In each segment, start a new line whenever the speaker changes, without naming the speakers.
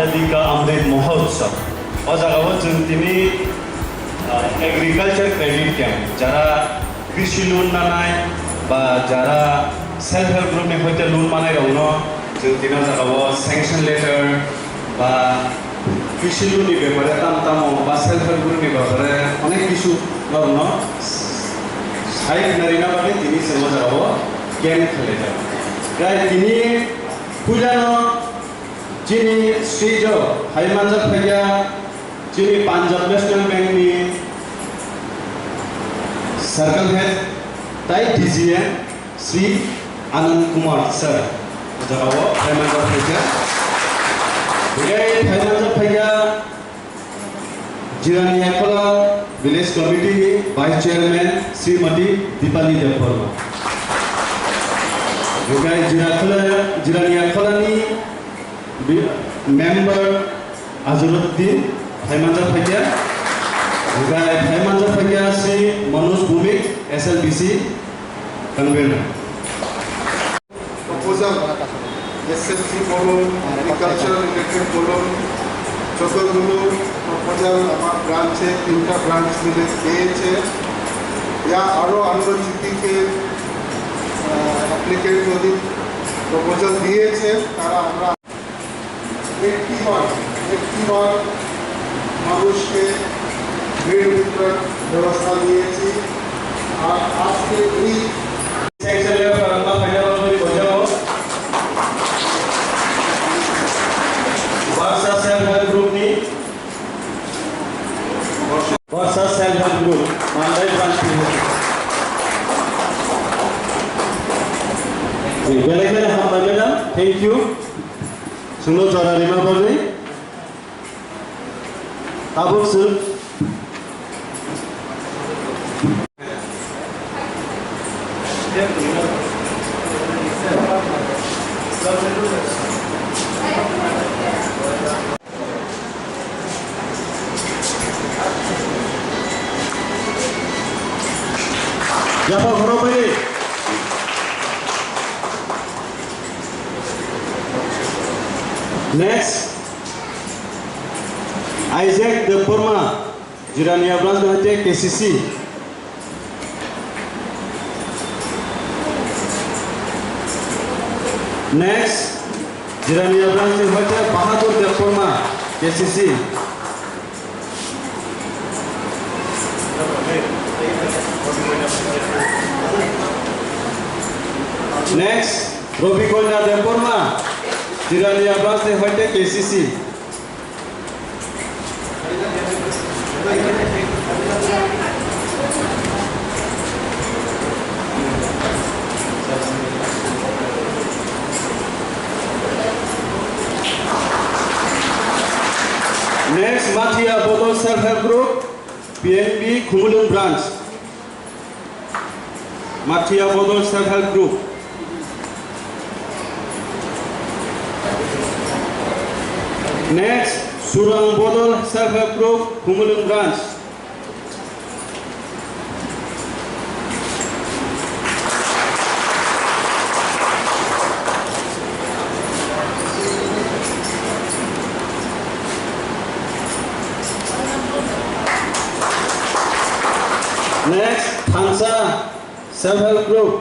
आजादी का अमृत महोत्सव और जगह जों दिनै एग्रिकालचार क्रेडिट कैम्प जरा कृषि लोन नानाय बा जरा सेल्फ हेल्प ग्रुप नि हयतो लोन मानाय रौनो जों दिना जगह सैंक्शन लेटर बा कृषि लोन नि बेपारे ताम बा सेल्फ हेल्प ग्रुप नि बेपारे अनेक किछु रौनो साइड नारिना बादे दिनै जों जगह कैम्प खेले जाय गाय दिनै फुजानो जिनि श्रीजो हाइमानजर फैया जिनि पंजाब नेशनल बैंक नि सर्कल हेड ताई डीजीएम श्री आनंद कुमार सर जगावो हाइमानजर फैया गाय हाइमानजर फैया जिरानी आखला विलेज कमिटी नि वाइस चेयरमैन श्रीमती दीपाली देववर्मा गाय जिरानी आखलानी member Azharuddin Haimanjar Phagya गाय Haimanjar Phagya से मनोज भूमिक SLBC convener
proposal SSC বলুন agriculture related বলুন যতগুলো proposal আমার ব্রাঞ্চে 3টা ব্রাঞ্চ মিলে পেয়েছে या আরো আন্তর্জাতিকে অ্যাপ্লিকেন্ট যদি প্রপোজাল দিয়েছে তারা আমরা একটি বার মানুষকে ঋণ বিতরণ ব্যবস্থা দিয়েছি আর আজকে এই
वर्षा सेल्फ हेल्प ग्रुप नि वर्षा सेल्फ हेल्प ग्रुप मालदाय ब्रांच नि बेलेग हामबाय मेडाम थैंक यू सुनो जरा रिमा बरनि ताबुक सु Japa घरों पे next Isaac De Porma Jirania branch में KCC next Jirania branch में Bahadur De Porma KCC next Robikonda De Porma Jirania branch में KCC next Mathia Bodol Self Help Group PNB Khumulung branch Mathia Bodol Self Help Group next Surang Bodol Self Help Group Khumulung branch next Thansa Self Help Group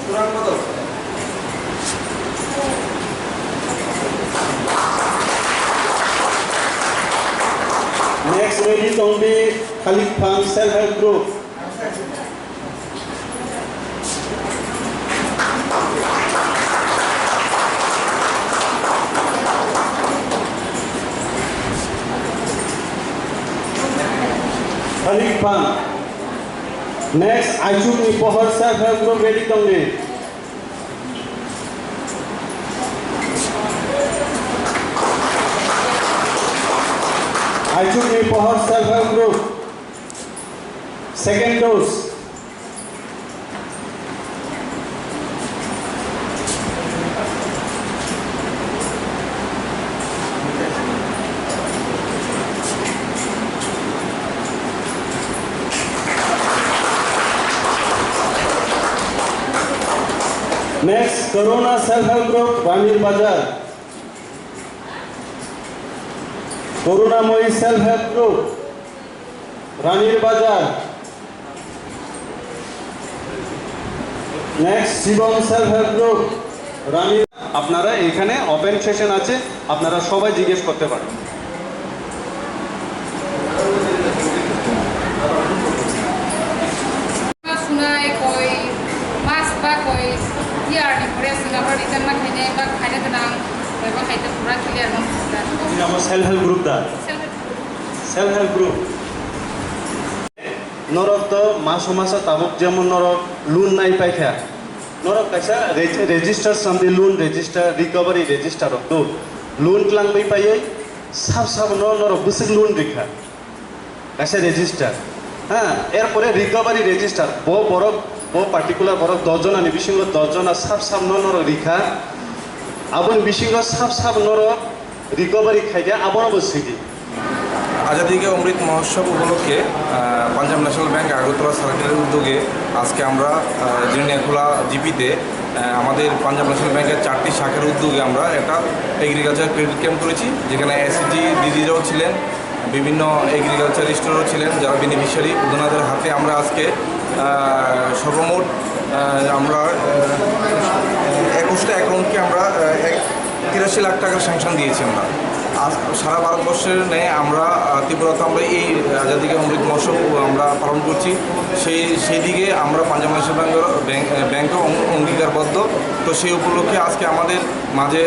Surang Bodol
next Ready Tongbi Khalid Phang Self Help Group Khalid Phang next Aichuk Nipohar Self Help Group Ready Tongbi Aichuk Nipohar Self Help Group second dose next corona self help group রানীর বাজার, করুণাময়ী self help group রানীর বাজার, next Shivam self help group রানীর। আপনারা এখানে open session আছে, আপনারা সবাই জিজ্ঞেস করতে পারেন।
sunai koi mas ba koi year ni pore sunga ba reason ma khine ba khane tanang koi ba khaite pura clear ma
আমার সেলফ হেল্প গ্রুপ দা সেলফ হেল্প গ্রুপ নরক তো মাসে তাবুক যেমন নরক লোন নাই পাইখা নরক কাইসা রেজিস্টার সামদি লোন রেজিস্টার রিকভারি রেজিস্টার তো লোন ক্লাংবাই পাইयै সাব সাব নরক বুসিক লোন রেখা কাইসা রেজিস্টার হ্যাঁ এরপরে রিকভারি রেজিস্টার বড় পার্টিকুলার বড় 10 জন আনি বিসঙ্গ 10 জন সাব সাব নরক রেখা আবন বিসঙ্গ সাব সাব নরক রিকভারি খাইয়া আবন বসিদি।
আজাদী কে অমৃত মহোৎসব উপলক্ষে পাঞ্জাব ন্যাশনাল ব্যাংক আগরতলা সার্কেলের উদ্যোগে আজকে আমরা জিনিয়াখোলা জিপিতে আমাদের পাঞ্জাব ন্যাশনাল ব্যাংকের 4টি শাখার উদ্যোগে আমরা একটা এগ্রিকালচার ক্রেডিট ক্যাম্প করেছি, যেখানে এসএসজি দিদিরাও ছিলেন, বিভিন্ন এগ্রিকালচারিস্টরাও ছিলেন যারা বেনিফিশিয়ারি। ওনাদের হাতে আমরা আজকে সর্বমোট আমরা 21টা অ্যাকাউন্টকে আমরা 83 লাখ টাকার স্যাংশন দিয়েছি। আমরা সারা ভারতবর্ষের নেই আমরা ত্রিপুরাতে আমরা এই আজাদী কে অমৃত মহোৎসব আমরা পালন করছি। সেই দিকে আমরা পাঞ্জাব ন্যাশনাল ব্যাংকও অঙ্গীকারবদ্ধ। তো সেই উপলক্ষে আজকে আমাদের মাঝে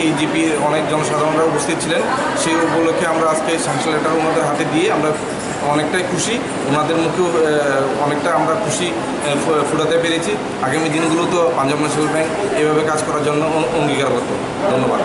এই জিপির অনেক জনসাধারণরা উপস্থিত ছিলেন। সেই উপলক্ষে আমরা আজকে স্যাংশন লেটার ওনাদের হাতে দিয়ে আমরা অনেকটাই খুশি, ওনাদের মুখেও অনেকটা আমরা খুশি ফুটাতে পেরেছি। আগামী দিনগুলো তো পাঞ্জাব ন্যাশনাল ব্যাংক এভাবে কাজ করার জন্য অঙ্গীকারবদ্ধ। ধন্যবাদ।